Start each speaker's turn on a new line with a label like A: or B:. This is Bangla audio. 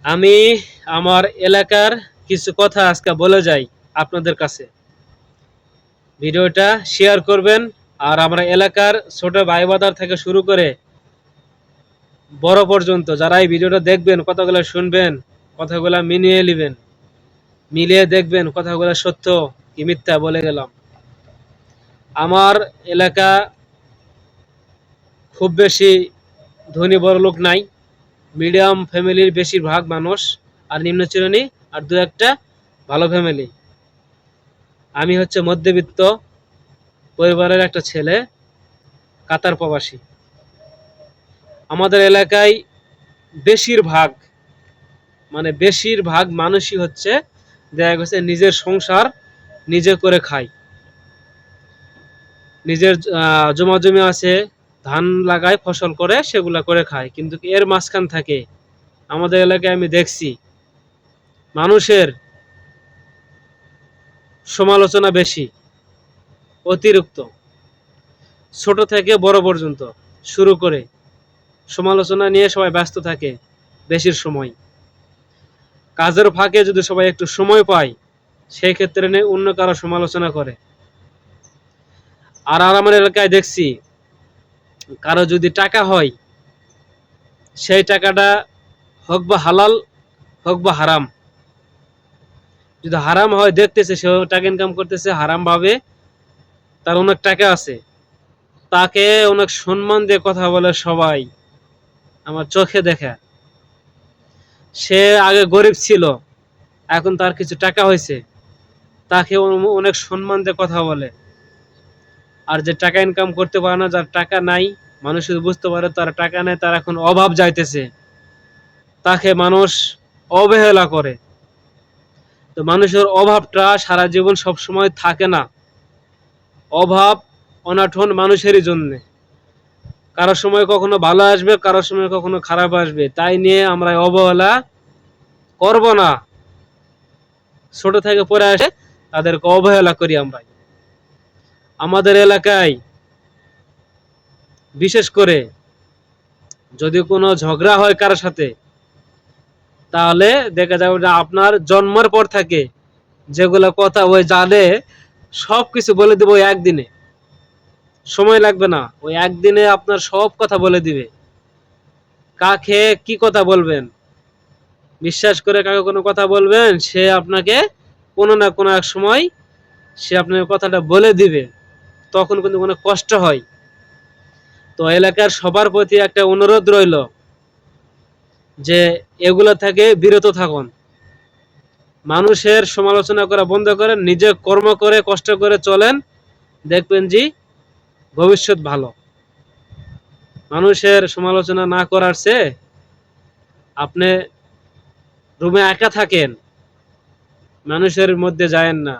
A: আমি আমার এলাকার কিছু কথা আজকে বলে যাই আপনাদের কাছে। ভিডিওটা শেয়ার করবেন। আর আমরা এলাকার ছোট ভাই বাদার থেকে শুরু করে বড় পর্যন্ত যারা এই ভিডিওটা দেখবেন, কথাগুলো শুনবেন, কথাগুলো মিলিয়ে দেখবেন কথাগুলো সত্য কি মিথ্যা বলে গেলাম। আমার এলাকা খুব বেশি ধনী বড় লোক নাই, মিডিয়াম ফ্যামিলির বেশিরভাগ মানুষ, আর নিম্ন শ্রেণী, আর দু একটা ভালো ফ্যামিলি। আমি হচ্ছে মধ্যবিত্ত পরিবারের একটা ছেলে, কাতার প্রবাসী। আমাদের এলাকায় বেশিরভাগ বেশিরভাগ মানুষই হচ্ছে দেখা গেছে নিজের সংসার নিজে করে খায়। নিজের জমা জমি আছে, ধান লাগায়, ফসল করে, সেগুলা করে খায়। কিন্তু এর মাঝখান থাকে আমাদের এলাকায় আমি দেখছি মানুষের সমালোচনা বেশি, অতিরিক্ত। ছোট থেকে বড় পর্যন্ত শুরু করে সমালোচনা নিয়ে সবাই ব্যস্ত থাকে বেশির সময়। কাজের ফাঁকে যদি সবাই একটু সময় পায়, সেই ক্ষেত্রে নিয়ে অন্য কারো সমালোচনা করে। আর আমার এলাকায় দেখছি কারো যদি টাকা হয়, সেই টাকাটা হোক বা হালাল হোক বা হারাম, যদি হারাম হয় দেখতেছে সে টাকা ইনকাম করতেছে হারাম ভাবে, তার অনেক টাকা আছে, তাকে অনেক সম্মান দিয়ে কথা বলে সবাই, আমার চোখে দেখা। সে আগে গরিব ছিল, এখন তার কিছু টাকা হয়েছে, তাকে অনেক সম্মান দিয়ে কথা বলে। আর যে টাকা ইনকাম করতে পারে না, যার টাকা নাই, মানুষ যদি বুঝতে পারে তার টাকা নেই, তার এখন অভাব যাইতেছে, তাকে মানুষ অবহেলা করে। তো মানুষের অভাবটা সারা জীবন সব সময় থাকে না। অভাব অনাটন মানুষেরই জন্য, কারো সময় কখনো ভালো আসবে, কারো সময় কখনো খারাপ আসবে। তাই নিয়ে আমরা অবহেলা করব না। ছোট থেকে পড়ে আসে তাদেরকে অবহেলা করি আমরা। আমাদের এলাকায় বিশেষ করে যদি কোনো ঝগড়া হয় কারোর সাথে, তাহলে দেখা যাবে যে আপনার জন্মের পর থেকে যেগুলো কথা ওই জানে সব কিছু বলে দেবো একদিনে, সময় লাগবে না। ওই একদিনে আপনার সব কথা বলে দিবে। কাকে কি কথা বলবেন, বিশ্বাস করে কাকে কোনো কথা বলবেন, সে আপনাকে কোনো না কোনো এক সময় সে আপনার কথাটা বলে দিবে। তখন কিন্তু কোনো কষ্ট হয়। তো এলাকার সবার প্রতি একটা অনুরোধ রইল যে এগুলো থেকে বিরত থাকুন। মানুষের সমালোচনা করা বন্ধ করেন, নিজে কর্ম করে কষ্ট করে চলেন, দেখবেন জি ভবিষ্যৎ ভালো। মানুষের সমালোচনা না করার চেয়ে আপনি রুমে একা থাকেন, মানুষের মধ্যে যায়েন না।